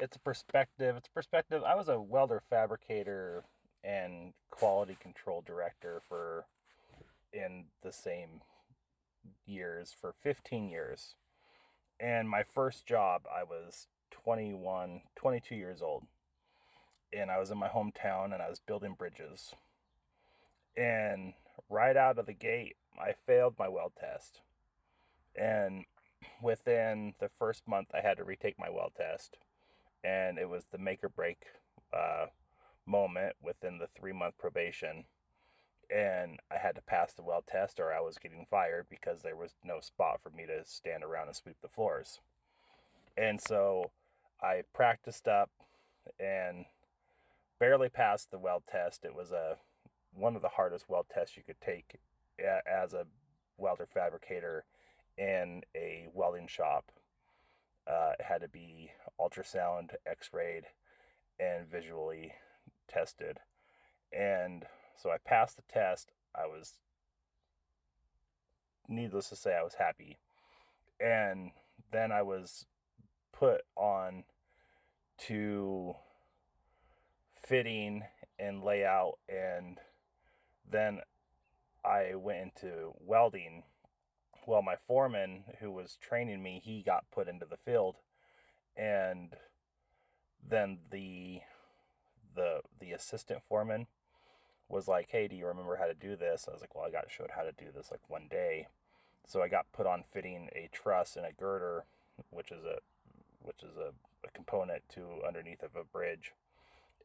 it's a perspective. It's a perspective. I was a welder fabricator and quality control director for in the same years for 15 years. And my first job, I was 21, 22 years old. And I was in my hometown and I was building bridges. And right out of the gate, I failed my weld test. And within the first month, I had to retake my weld test. And it was the make or break uh, moment within the 3 month probation. And I had to pass the weld test or I was getting fired because there was no spot for me to stand around and sweep the floors. And so I practiced up and barely passed the weld test. It was one of the hardest weld tests you could take as a welder fabricator in a welding shop. It had to be ultrasound, x-rayed, and visually tested. And so I passed the test. I was, needless to say, I was happy. And then I was put on to fitting and layout, and then I went into welding. Well, my foreman who was training me, he got put into the field, and then the assistant foreman was like, "Hey, do you remember how to do this?" I was like, "Well, I got showed how to do this like one day." So I got put on fitting a truss and a girder, which is a component to underneath of a bridge.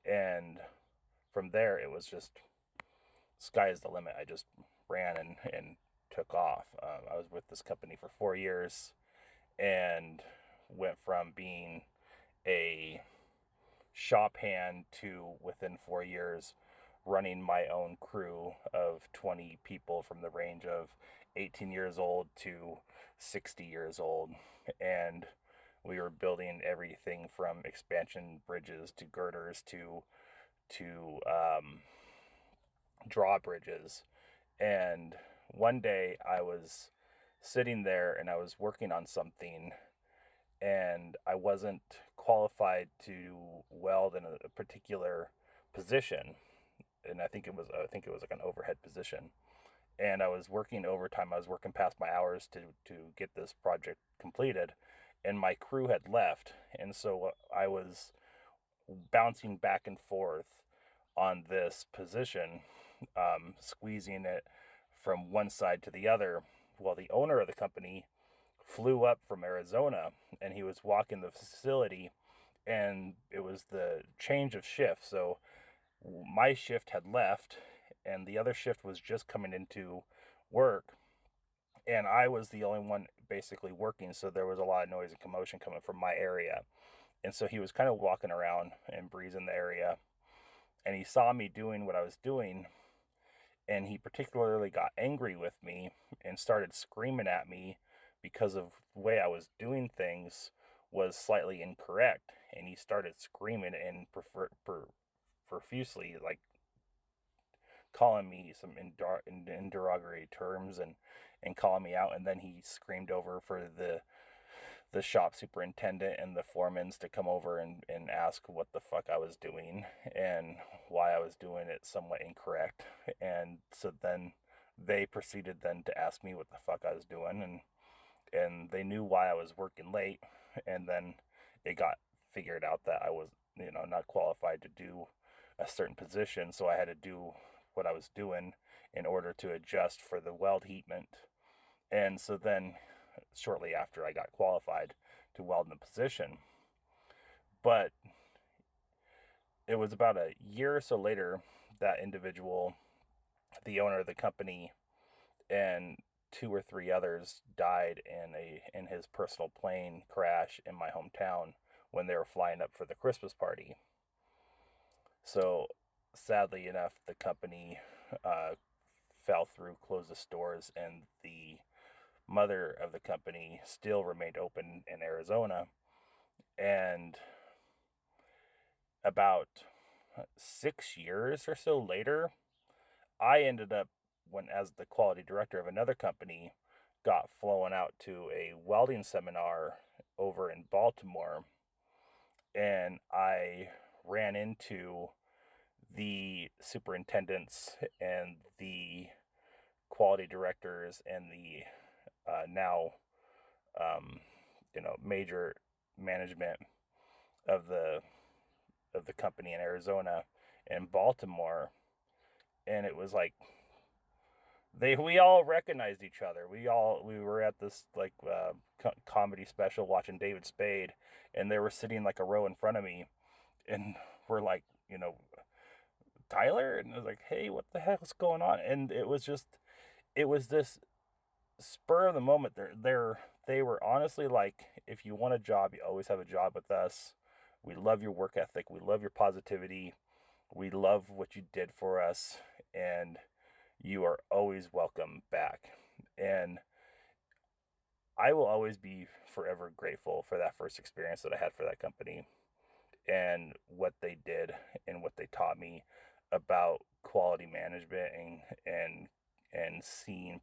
And from there, it was just sky is the limit. I just ran and took off. I was with this company for 4 years and went from being a shop hand to within 4 years running my own crew of 20 people from the range of 18 years old to 60 years old. And we were building everything from expansion bridges to girders to drawbridges. And one day I was sitting there and I was working on something and I wasn't qualified to weld in a particular position. And I think it was like an overhead position. And I was working overtime. I was working past my hours to get this project completed. And my crew had left. And so I was bouncing back and forth on this position, squeezing it from one side to the other. Well, the owner of the company flew up from Arizona and he was walking the facility, and it was the change of shift. So my shift had left and the other shift was just coming into work, and I was the only one basically working. So there was a lot of noise and commotion coming from my area. And so he was kind of walking around and breezing the area, and he saw me doing what I was doing, and he particularly got angry with me and started screaming at me because of the way I was doing things was slightly incorrect. And he started screaming and profusely, like calling me some derogatory terms and calling me out. And then he screamed over for the shop superintendent and the foremans to come over and ask what the fuck I was doing and why I was doing it somewhat incorrect. And so then they proceeded then to ask me what the fuck I was doing, and they knew why I was working late. And then it got figured out that I was, not qualified to do a certain position, so I had to do what I was doing in order to adjust for the weld heatment. And so then shortly after I got qualified to weld in the position. But it was about a year or so later that individual, the owner of the company, and two or three others died in his personal plane crash in my hometown when they were flying up for the Christmas party. So sadly enough, the company uh, fell through, closed the stores, and the mother of the company still remained open in Arizona. And about 6 years or so later, I ended up, when as the quality director of another company, got flown out to a welding seminar over in Baltimore. and I ran into the superintendents and the quality directors and the now major management of the company in Arizona and Baltimore, and it was like we all recognized each other. We were at this like comedy special watching David Spade, and they were sitting like a row in front of me, and we're like, Tyler, and I was like, hey, what the heck is going on? And it was this spur of the moment. They were honestly like, if you want a job, you always have a job with us. We love your work ethic. We love your positivity. We love what you did for us, and you are always welcome back. And I will always be forever grateful for that first experience that I had for that company and what they did and what they taught me about quality management and seeing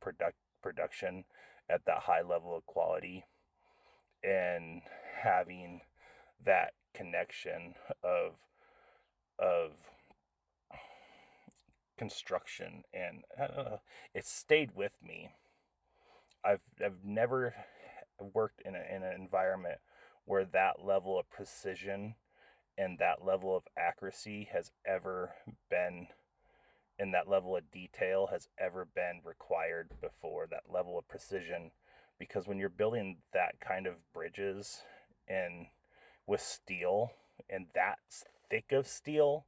production at that high level of quality and having that connection of construction, and it stayed with me. I've never worked in an environment where that level of precision and that level of accuracy has ever been, and that level of detail has ever been required before. That level of precision, because when you're building that kind of bridges and with steel, and that thick of steel,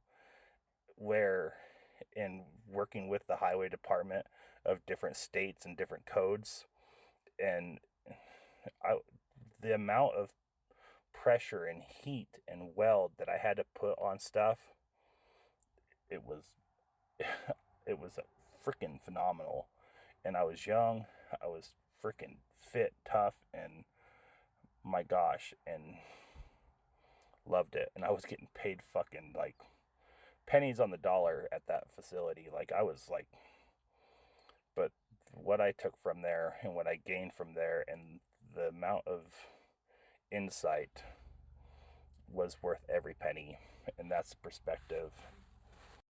where in working with the highway department of different states and different codes, and I, the amount of pressure and heat and weld that I had to put on stuff, it was it was freaking phenomenal. And I was young, I was freaking fit, tough, and my gosh, and loved it. And I was getting paid fucking like pennies on the dollar at that facility. Like I was like, but what I took from there and what I gained from there and the amount of insight was worth every penny. And that's perspective.